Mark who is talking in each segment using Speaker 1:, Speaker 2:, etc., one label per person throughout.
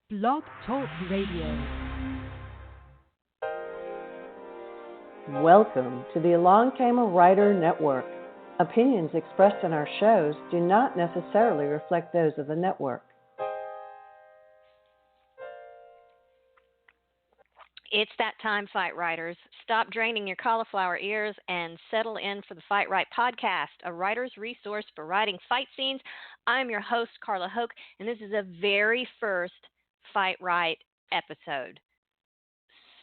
Speaker 1: Blog Talk Radio.
Speaker 2: Welcome to the Along Came a Writer Network. Opinions expressed in our shows do not necessarily reflect those of the network.
Speaker 3: It's that time, Fight Writers. Stop draining your cauliflower ears and settle in for the FightWrite podcast, a writer's resource for writing fight scenes. I'm your host, Carla Hoke, and this is a very first FightWrite episode,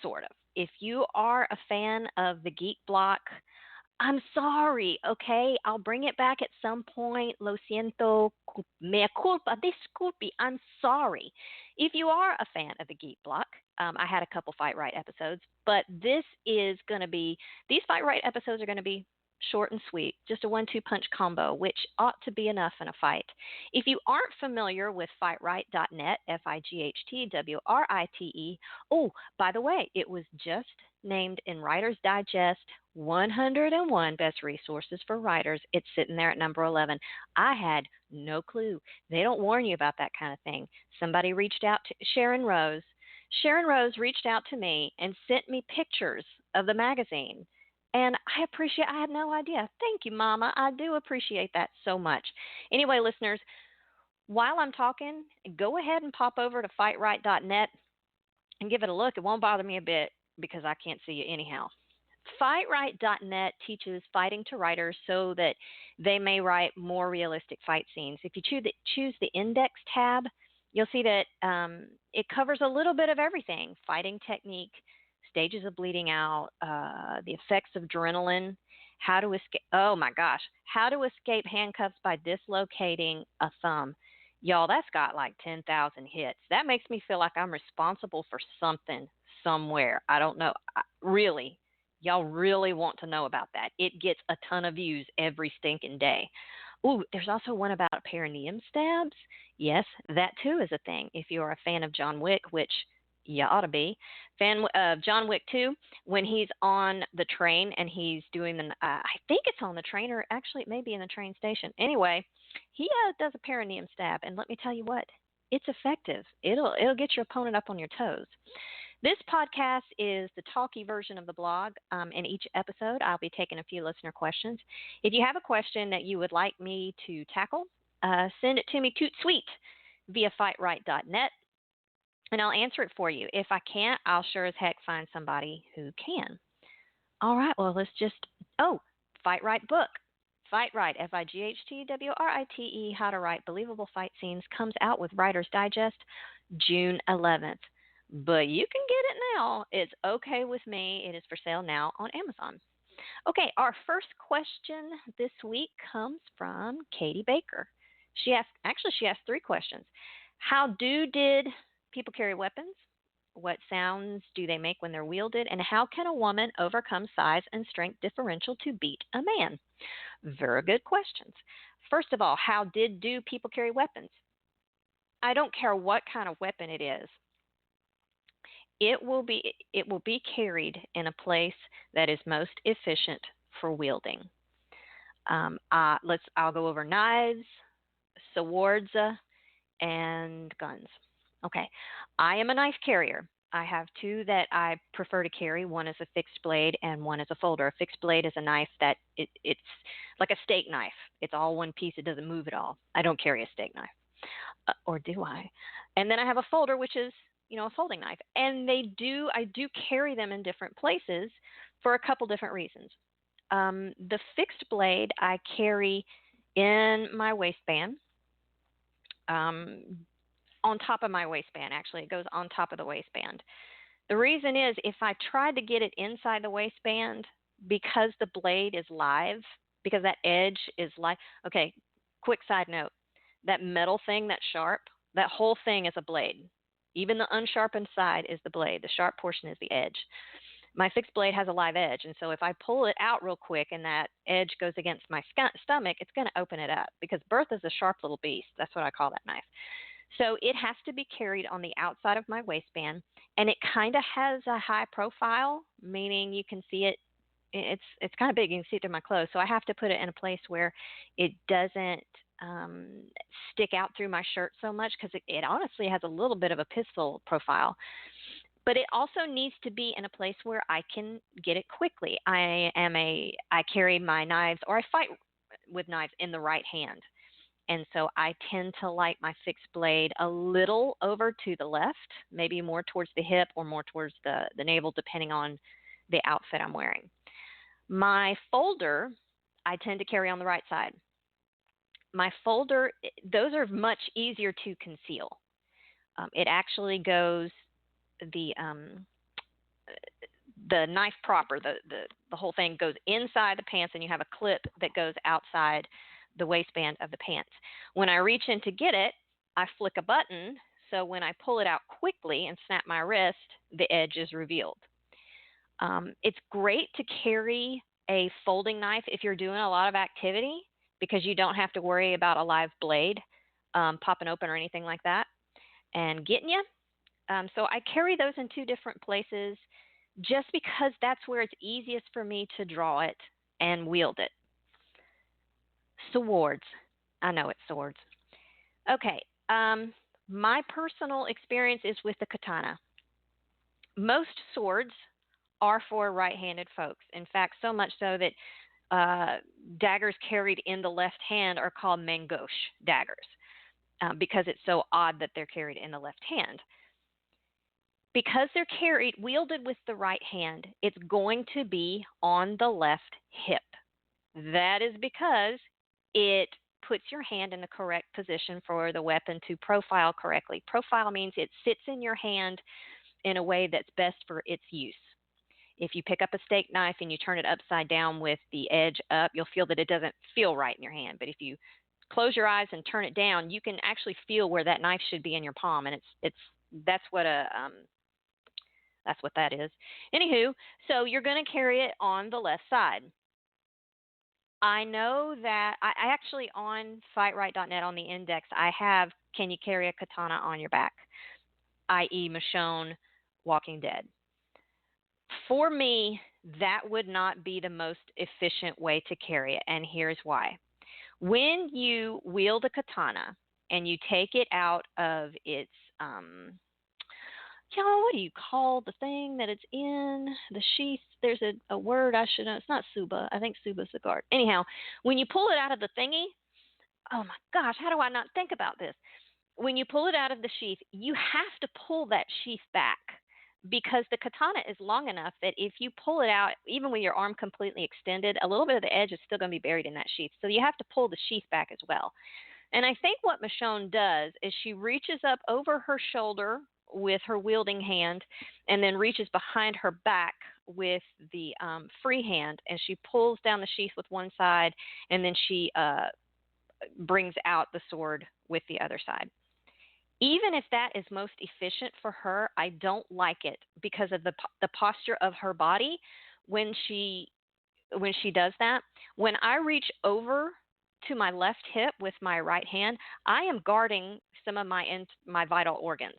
Speaker 3: sort of. If you are a fan of the Geek Block, I'm sorry, okay? I'll bring it back at some point. Lo siento, mea culpa, disculpe, I'm sorry. If you are a fan of the Geek Block, I had a couple FightWrite episodes, but these FightWrite episodes are going to be short and sweet, just a 1-2 punch combo, which ought to be enough in a fight. If you aren't familiar with FightWrite.net, FightWrite, oh, by the way, it was just named in Writer's Digest 101 Best Resources for Writers. It's sitting there at number 11. I had no clue. They don't warn you about that kind of thing. Somebody reached out to Sharon Rose. Sharon Rose reached out to me and sent me pictures of the magazine. And I had no idea. Thank you, Mama. I do appreciate that so much. Anyway, listeners, while I'm talking, go ahead and pop over to FightWrite.net and give it a look. It won't bother me a bit because I can't see you anyhow. FightWrite.net teaches fighting to writers so that they may write more realistic fight scenes. If you choose the index tab, you'll see that it covers a little bit of everything: fighting technique, stages of bleeding out, the effects of adrenaline, how to escape handcuffs by dislocating a thumb. Y'all, that's got like 10,000 hits. That makes me feel like I'm responsible for something somewhere. I don't know. Really, y'all really want to know about that. It gets a ton of views every stinking day. Ooh, there's also one about perineum stabs. Yes, that too is a thing. If you're a fan of John Wick, which you ought to be, fan of John Wick 2, when he's on the train and he's doing I think it's on the train, or actually it may be in the train station. Anyway, he does a perineum stab, and let me tell you what, it's effective. It'll get your opponent up on your toes. This podcast is the talky version of the blog. In each episode, I'll be taking a few listener questions. If you have a question that you would like me to tackle, send it to me toot sweet via FightWrite.net, and I'll answer it for you. If I can't, I'll sure as heck find somebody who can. All right, well, FightWrite book. FightWrite, FightWrite, How to Write Believable Fight Scenes, comes out with Writer's Digest June 11th. But you can get it now. It's okay with me. It is for sale now on Amazon. Okay, our first question this week comes from Katie Baker. She asked 3 questions. How did people carry weapons? What sounds do they make when they're wielded? And how can a woman overcome size and strength differential to beat a man? Very good questions. First of all, how do people carry weapons? I don't care what kind of weapon it is. It will be carried in a place that is most efficient for wielding. I'll go over knives, swords, and guns. Okay, I am a knife carrier. I have 2 that I prefer to carry. One is a fixed blade and one is a folder. A fixed blade is a knife that it's like a steak knife. It's all one piece. It doesn't move at all. I don't carry a steak knife, or do I? And then I have a folder, which is a folding knife. And I do carry them in different places for a couple different reasons. The fixed blade I carry in my waistband, on top of my waistband, actually. It goes on top of the waistband. The reason is if I tried to get it inside the waistband, because the blade is live, because that edge is live. Okay, quick side note. That metal thing that's sharp, that whole thing is a blade. Even the unsharpened side is the blade. The sharp portion is the edge. My fixed blade has a live edge, and so if I pull it out real quick and that edge goes against my stomach, it's going to open it up, because Bertha's a sharp little beast. That's what I call that knife. So it has to be carried on the outside of my waistband, and it kind of has a high profile, meaning you can see it it's kind of big. You can see it through my clothes, so I have to put it in a place where it doesn't um, stick out through my shirt so much because it honestly has a little bit of a pistol profile. But it also needs to be in a place where I can get it quickly. I carry my knives, or I fight with knives in the right hand. And so I tend to like my fixed blade a little over to the left, maybe more towards the hip or more towards the navel, depending on the outfit I'm wearing. My folder, I tend to carry on the right side. My folder, those are much easier to conceal. It actually goes the the knife proper, the whole thing goes inside the pants, and you have a clip that goes outside the waistband of the pants. When I reach in to get it, I flick a button, so when I pull it out quickly and snap my wrist, the edge is revealed. It's great to carry a folding knife if you're doing a lot of activity because you don't have to worry about a live blade popping open or anything like that and getting you. So I carry those in two different places just because that's where it's easiest for me to draw it and wield it. Swords. I know it's swords. Okay. My personal experience is with the katana. Most swords are for right-handed folks. In fact, so much so that daggers carried in the left hand are called mangosh daggers because it's so odd that they're carried in the left hand. Because they're wielded with the right hand, it's going to be on the left hip. That is because it puts your hand in the correct position for the weapon to profile correctly. Profile means it sits in your hand in a way that's best for its use. If you pick up a steak knife and you turn it upside down with the edge up, you'll feel that it doesn't feel right in your hand. But if you close your eyes and turn it down, you can actually feel where that knife should be in your palm, and that's what that is. Anywho, so you're going to carry it on the left side. I know that I actually on FightWrite.net on the index, I have can you carry a katana on your back, i.e. Michonne Walking Dead. For me, that would not be the most efficient way to carry it, and here's why. When you wield a katana and you take it out of its what do you call the thing that it's in? The sheath. There's a word I should know. It's not suba. I think suba's the guard. Anyhow, when you pull it out of the thingy, oh my gosh, how do I not think about this? When you pull it out of the sheath, you have to pull that sheath back because the katana is long enough that if you pull it out, even with your arm completely extended, a little bit of the edge is still going to be buried in that sheath. So you have to pull the sheath back as well. And I think what Michonne does is she reaches up over her shoulder with her wielding hand and then reaches behind her back with the free hand, and she pulls down the sheath with one side, and then she brings out the sword with the other side. Even if that is most efficient for her, I don't like it because of the posture of her body when she does that. When I reach over to my left hip with my right hand, I am guarding some of my vital organs.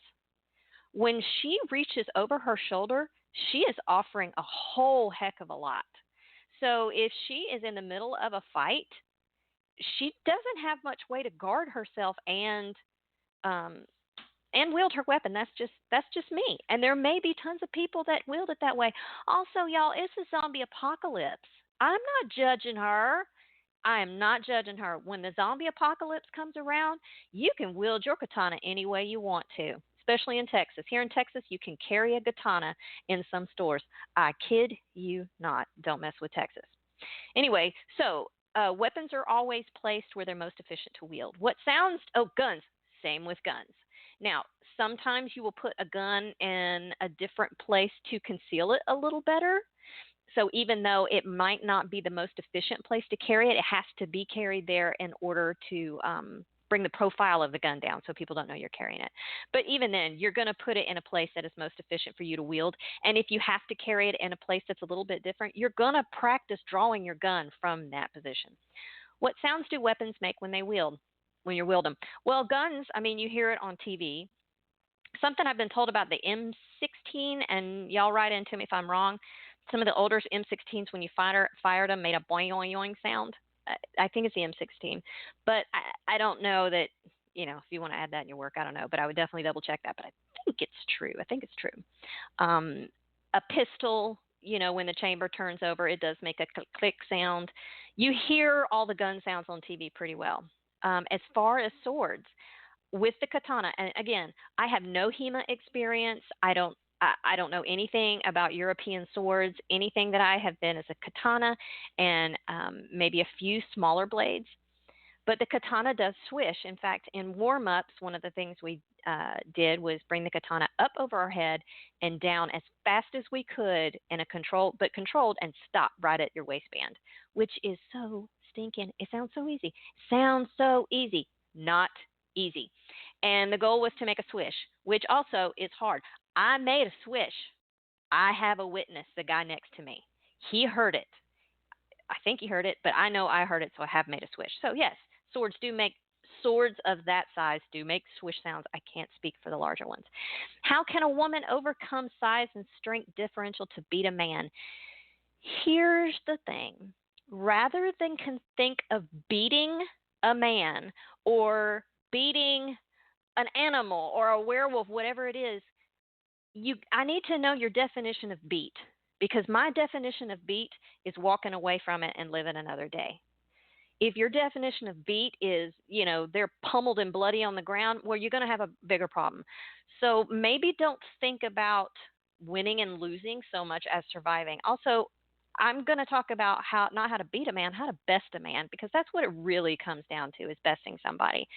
Speaker 3: When she reaches over her shoulder, she is offering a whole heck of a lot. So if she is in the middle of a fight, she doesn't have much way to guard herself and wield her weapon. That's just me. And there may be tons of people that wield it that way. Also, y'all, it's a zombie apocalypse. I'm not judging her. I am not judging her. When the zombie apocalypse comes around, you can wield your katana any way you want to, especially in Texas. Here in Texas, you can carry a katana in some stores. I kid you not. Don't mess with Texas. Anyway, so weapons are always placed where they're most efficient to wield. Guns. Same with guns. Now, sometimes you will put a gun in a different place to conceal it a little better. So even though it might not be the most efficient place to carry it, it has to be carried there in order to bring the profile of the gun down so people don't know you're carrying it. But even then, you're going to put it in a place that is most efficient for you to wield. And if you have to carry it in a place that's a little bit different, you're going to practice drawing your gun from that position. What sounds do weapons make when you wield them? Well, guns, you hear it on TV. Something I've been told about the M16, and y'all write into me if I'm wrong, Some of the older M16s, when you fired them, made a boing, boing, boing sound. I think it's the M16. But I don't know that, if you want to add that in your work, I don't know. But I would definitely double check that. But I think it's true. A pistol, when the chamber turns over, it does make a click sound. You hear all the gun sounds on TV pretty well. As far as swords, with the katana, and again, I have no HEMA experience. I don't know anything about European swords. Anything that I have been is a katana and maybe a few smaller blades. But the katana does swish. In fact, in warm-ups, one of the things we did was bring the katana up over our head and down as fast as we could in a controlled, and stop right at your waistband, which is so stinking. It sounds so easy. Sounds so easy. Not easy. And the goal was to make a swish, which also is hard. I made a swish. I have a witness, the guy next to me. He heard it. I think he heard it, but I know I heard it, so I have made a swish. So yes, swords of that size do make swish sounds. I can't speak for the larger ones. How can a woman overcome size and strength differential to beat a man? Here's the thing. Rather than think of beating a man or beating an animal or a werewolf, whatever it is, I need to know your definition of beat, because my definition of beat is walking away from it and living another day. If your definition of beat is, they're pummeled and bloody on the ground, well, you're going to have a bigger problem. So maybe don't think about winning and losing so much as surviving. Also, I'm going to talk about not how to beat a man, how to best a man, because that's what it really comes down to, is besting somebody.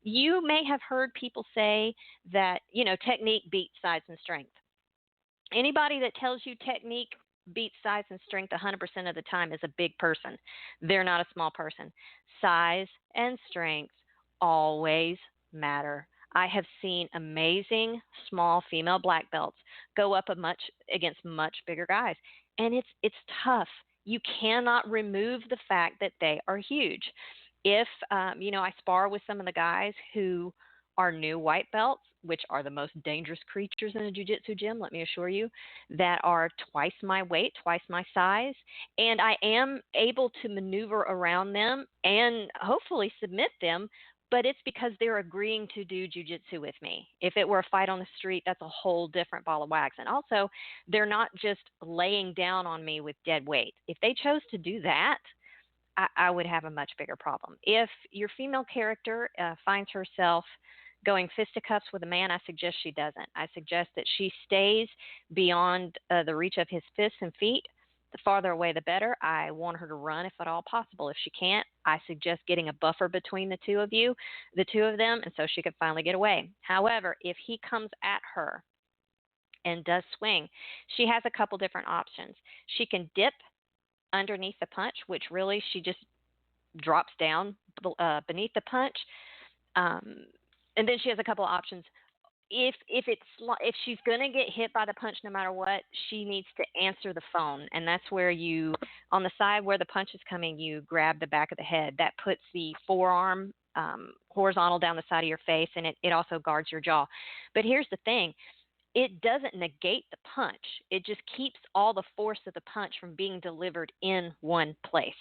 Speaker 3: You may have heard people say that, technique beats size and strength. Anybody that tells you technique beats size and strength 100% of the time is a big person. They're not a small person. Size and strength always matter. I have seen amazing small female black belts go up against much bigger guys, and it's tough. You cannot remove the fact that they are huge. If I spar with some of the guys who are new white belts, which are the most dangerous creatures in a jiu-jitsu gym, let me assure you, that are twice my weight, twice my size, and I am able to maneuver around them and hopefully submit them, but it's because they're agreeing to do jiu-jitsu with me. If it were a fight on the street, that's a whole different ball of wax. And also, they're not just laying down on me with dead weight. If they chose to do that, I would have a much bigger problem. If your female character finds herself going fisticuffs with a man, I suggest she doesn't. I suggest that she stays beyond the reach of his fists and feet. The farther away, the better. I want her to run if at all possible. If she can't, I suggest getting a buffer between the two of them, and so she could finally get away. However, if he comes at her and does swing, she has a couple different options. She can dip underneath the punch, which really she just drops down beneath the punch. And then she has a couple of options. If she's going to get hit by the punch no matter what, she needs to answer the phone. And that's where on the side where the punch is coming, you grab the back of the head. That puts the forearm horizontal down the side of your face, and it also guards your jaw. But here's the thing. It doesn't negate the punch. It just keeps all the force of the punch from being delivered in one place.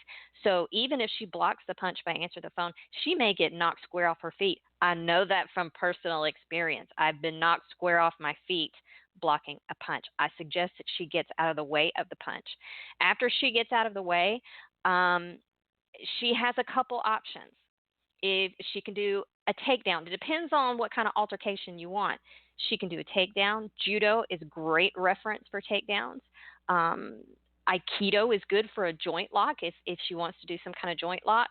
Speaker 3: So even if she blocks the punch by answering the phone, she may get knocked square off her feet. I know that from personal experience. I've been knocked square off my feet blocking a punch. I suggest that she gets out of the way of the punch. After she gets out of the way, she has a couple options. If she can do a takedown, it depends on what kind of altercation you want. She can do a takedown. Judo is a great reference for takedowns. Aikido is good for a joint lock if she wants to do some kind of joint lock.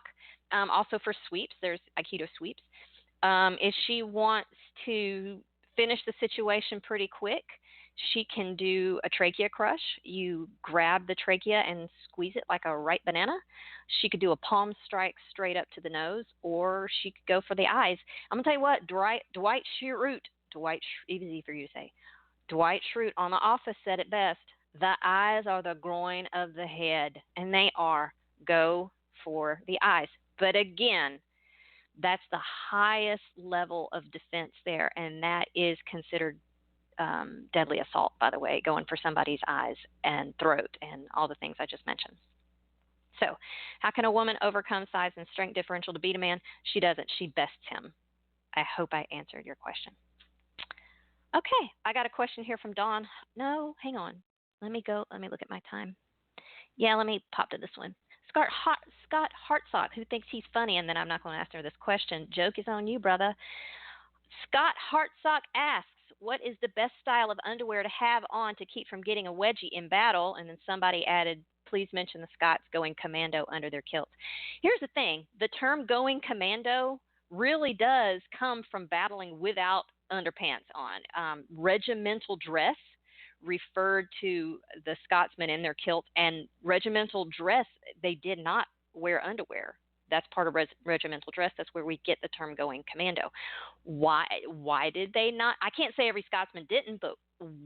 Speaker 3: Also for sweeps, there's Aikido sweeps. If she wants to finish the situation pretty quick, she can do a trachea crush. You grab the trachea and squeeze it like a ripe banana. She could do a palm strike straight up to the nose, or she could go for the eyes. I'm going to tell you what, Dwight Schrute, easy for you to say, Dwight Schrute on The Office said it best. The eyes are the groin of the head, and they are. Go for the eyes. But again, that's the highest level of defense there, and that is considered deadly assault, by the way, going for somebody's eyes and throat and all the things I just mentioned. So, how can a woman overcome size and strength differential to beat a man? She doesn't. She bests him. I hope I answered your question. Okay, I got a question here from Dawn. No, hang on. Let me go. Let me look at my time. Yeah, let me pop to this one. Scott Hartsock, who thinks he's funny, and then I'm not going to ask her this question. Joke is on you, brother. Scott Hartsock asks, what is the best style of underwear to have on to keep from getting a wedgie in battle? And then somebody added, please mention the Scots going commando under their kilts. Here's the thing. The term going commando really does come from battling without underpants on. Regimental dress referred to the Scotsmen in their kilts, and regimental dress, they did not wear underwear. That's part of regimental dress. That's where we get the term going commando. Why did they not? I can't say every Scotsman didn't, but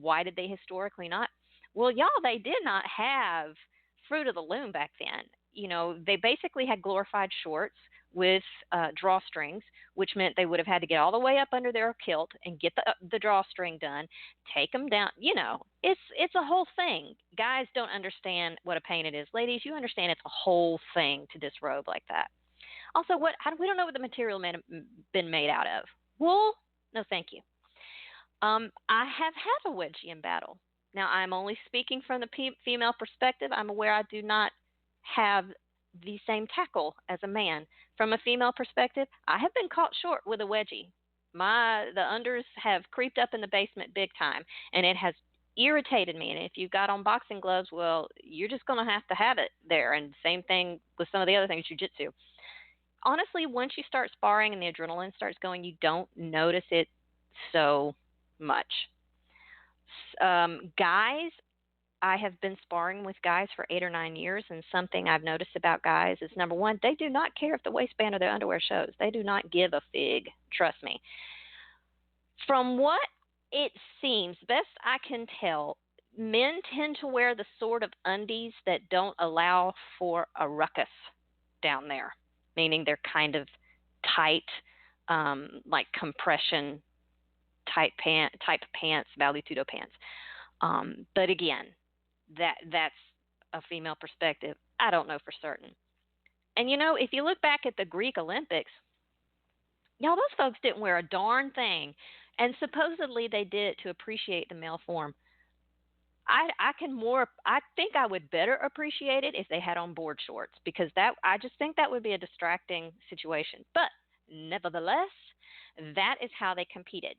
Speaker 3: why did they historically not? Well, y'all, they did not have fruit of the loom back then. You know, they basically had glorified shorts with drawstrings, which meant they would have had to get all the way up under their kilt and get the drawstring done, take them down. You know, it's a whole thing. Guys don't understand what a pain it is. Ladies, you understand it's a whole thing to disrobe like that. Also, we don't know what the material been made out of. Wool? No, thank you. I have had a wedgie in battle. Now, I'm only speaking from the female perspective. I'm aware I do not have the same tackle as a man. From a female perspective, I have been caught short with a wedgie. The unders have creeped up in the basement big time, and it has irritated me. And if you've got on boxing gloves, well, you're just going to have it there. And same thing with some of the other things, jiu-jitsu. Honestly, once you start sparring and the adrenaline starts going, you don't notice it so much. Guys, I have been sparring with guys for 8 or 9 years, and something I've noticed about guys is, number one, they do not care if the waistband of their underwear shows. They do not give a fig, trust me. From what it seems, best I can tell, men tend to wear the sort of undies that don't allow for a ruckus down there, meaning they're kind of tight, like compression type pants, valetudo pants. But again, that's a female perspective. I don't know for certain. And you know, if you look back at the Greek Olympics, y'all, those folks didn't wear a darn thing, and supposedly they did it to appreciate the male form. I think I would better appreciate it if they had on board shorts, because I just think that would be a distracting situation. But nevertheless, that is how they competed,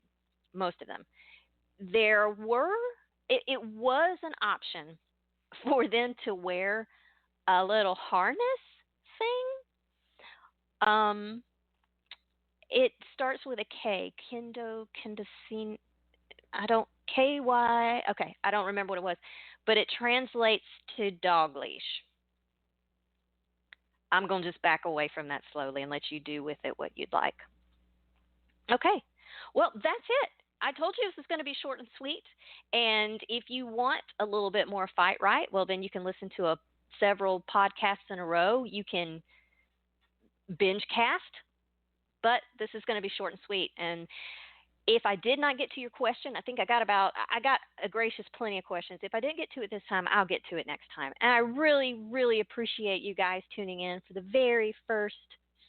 Speaker 3: most of them. It was an option for them to wear a little harness thing. It starts with a K, Kendocene. Okay, I don't remember what it was, but it translates to dog leash. I'm going to just back away from that slowly and let you do with it what you'd like. Okay, well, that's it. I told you this is going to be short and sweet, and if you want a little bit more FightWrite, well, then you can listen to several podcasts in a row. You can binge cast, but this is going to be short and sweet. And if I did not get to your question, I think I got a gracious plenty of questions. If I didn't get to it this time, I'll get to it next time. And I really, really appreciate you guys tuning in for the very first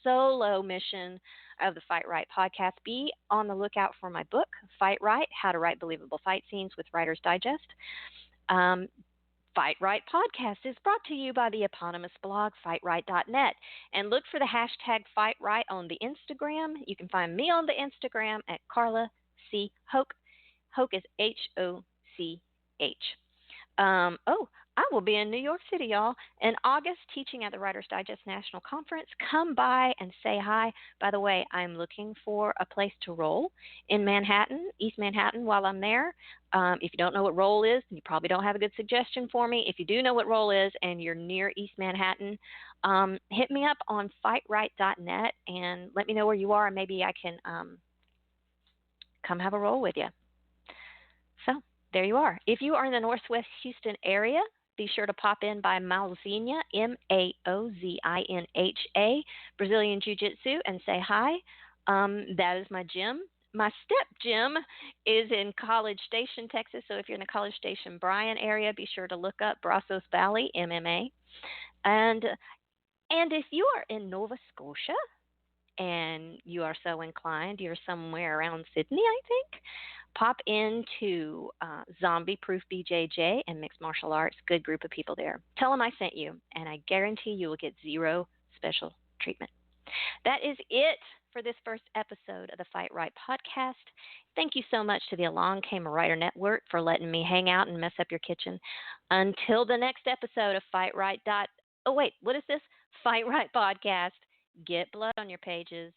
Speaker 3: solo mission of the FightWrite podcast. Be on the lookout for my book, FightWrite, How to Write Believable Fight Scenes with Writer's Digest. FightWrite podcast is brought to you by the eponymous blog, FightWrite.net. And look for the hashtag FightWrite on the Instagram. You can find me on the Instagram at Carla C. Hoke. Hoke is H-O-C-H. I will be in New York City, y'all, in August teaching at the Writer's Digest National Conference. Come by and say hi. By the way, I'm looking for a place to roll in Manhattan, East Manhattan, while I'm there. If you don't know what roll is, you probably don't have a good suggestion for me. If you do know what roll is and you're near East Manhattan, hit me up on FightWrite.net and let me know where you are, and maybe I can come have a roll with you. So there you are. If you are in the Northwest Houston area, be sure to pop in by Malzinha, Maozinha, Brazilian Jiu-Jitsu, and say hi. That is my gym. my step gym is in College Station, Texas. So if you're in the College Station, Bryan area, be sure to look up Brazos Valley MMA. And if you are in Nova Scotia and you are so inclined, you're somewhere around Sydney, I think, pop into Zombie Proof BJJ and Mixed Martial Arts. Good group of people there. Tell them I sent you, and I guarantee you will get zero special treatment. That is it for this first episode of the Fight Right podcast. Thank you so much to the Along Came a Writer Network for letting me hang out and mess up your kitchen. Until the next episode of Fight Right. Oh, wait, what is this? Fight Right podcast. Get blood on your pages.